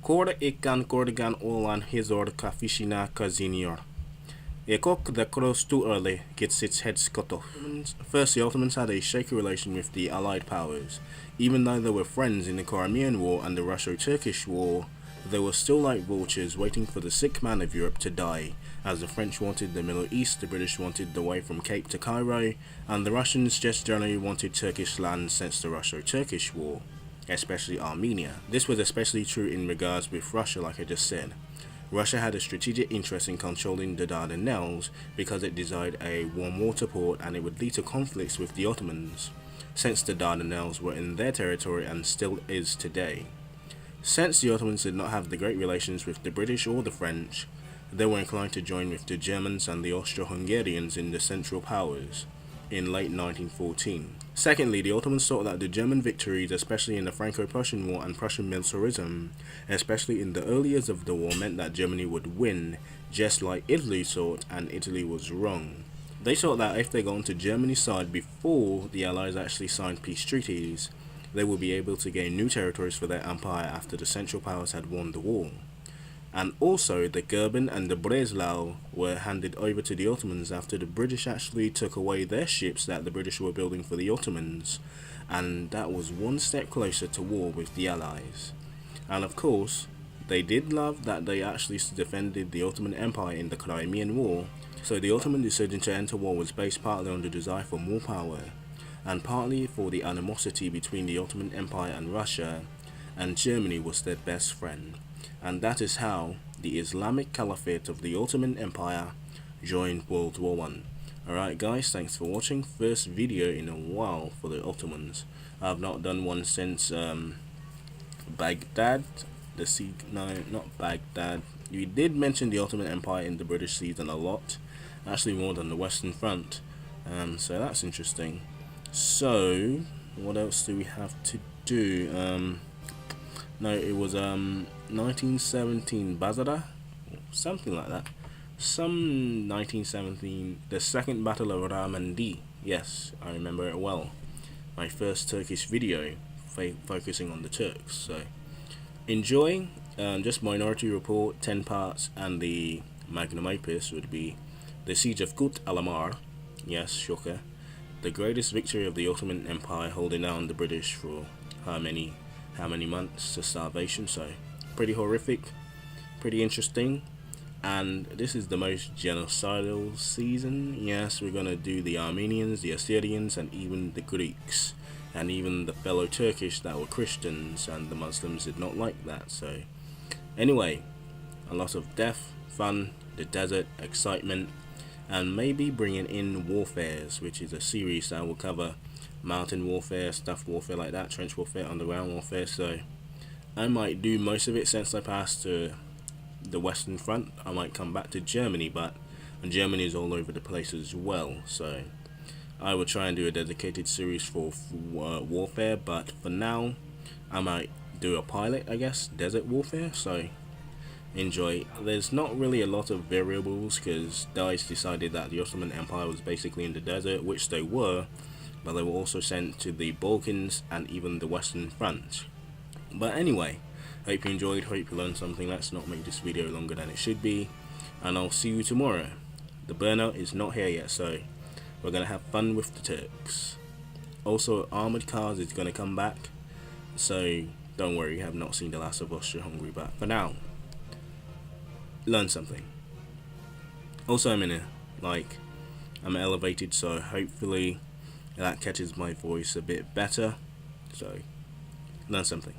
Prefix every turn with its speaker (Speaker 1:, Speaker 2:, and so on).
Speaker 1: Kor ikan korgan olan hizor kafishina kazinior. A cock that crows too early gets its head cut off. First, the Ottomans had a shaky relation with the Allied powers. Even though they were friends in the Crimean War and the Russo-Turkish War, they were still like vultures waiting for the sick man of Europe to die, as the French wanted the Middle East, the British wanted the way from Cape to Cairo, and the Russians just generally wanted Turkish land since the Russo-Turkish War, especially Armenia. This was especially true in regards with Russia, like I just said. Russia had a strategic interest in controlling the Dardanelles because it desired a warm water port, and it would lead to conflicts with the Ottomans, since the Dardanelles were in their territory and still is today. Since the Ottomans did not have the great relations with the British or the French, they were inclined to join with the Germans and the Austro-Hungarians in the Central Powers in late 1914. Secondly, the Ottomans thought that the German victories, especially in the Franco-Prussian War and Prussian militarism, especially in the early years of the war, meant that Germany would win, just like Italy thought, and Italy was wrong. They thought that if they got onto Germany's side before the Allies actually signed peace treaties, they would be able to gain new territories for their empire after the Central Powers had won the war. And also, the Goeben and the Breslau were handed over to the Ottomans after the British actually took away their ships that the British were building for the Ottomans, and that was one step closer to war with the Allies. And of course, they did love that they actually defended the Ottoman Empire in the Crimean War, so the Ottoman decision to enter war was based partly on the desire for more power, and partly for the animosity between the Ottoman Empire and Russia, and Germany was their best friend. And that is how the Islamic Caliphate of the Ottoman Empire joined World War I. Alright guys, thanks for watching. First video in a while for the Ottomans. I've not done one since Baghdad. No, not Baghdad. We did mention the Ottoman Empire in the British season a lot. Actually more than the Western Front. So that's interesting. So, what else do we have to do? No, it was 1917 Bazara, something like that. Some 1917, the Second Battle of Ramandi. Yes, I remember it well. My first Turkish video focusing on the Turks. So, enjoy. Just Minority Report, 10 parts, and the magnum opus would be the Siege of Kut Alamar. Yes, shocker. The greatest victory of the Ottoman Empire, holding down the British for how many months to starvation. So pretty horrific, pretty interesting. And this is the most genocidal season. Yes, we're gonna do the Armenians, the Assyrians, and even the Greeks, and even the fellow Turkish that were Christians, and the Muslims did not like that. So anyway, a lot of death, fun, the desert, excitement, and maybe bringing in warfares, which is a series that will cover mountain warfare, stuff warfare like that, trench warfare, underground warfare. So I might do most of it since I passed to the Western Front. I might come back to Germany, but Germany is all over the place as well. So I will try and do a dedicated series for warfare, but for now I might do a pilot, I guess, desert warfare. So enjoy. There's not really a lot of variables because DICE decided that the Ottoman Empire was basically in the desert, which they were, but they were also sent to the Balkans and even the Western Front. But anyway, hope you enjoyed, hope you learned something. Let's not make this video longer than it should be, and I'll see you tomorrow. The burnout is not here yet, so we're gonna have fun with the Turks. Also, Armored Cars is gonna come back, so don't worry, you have not seen the last of Austria-Hungary, but for now, learn something. Also, I'm elevated, so hopefully that catches my voice a bit better. So learn something.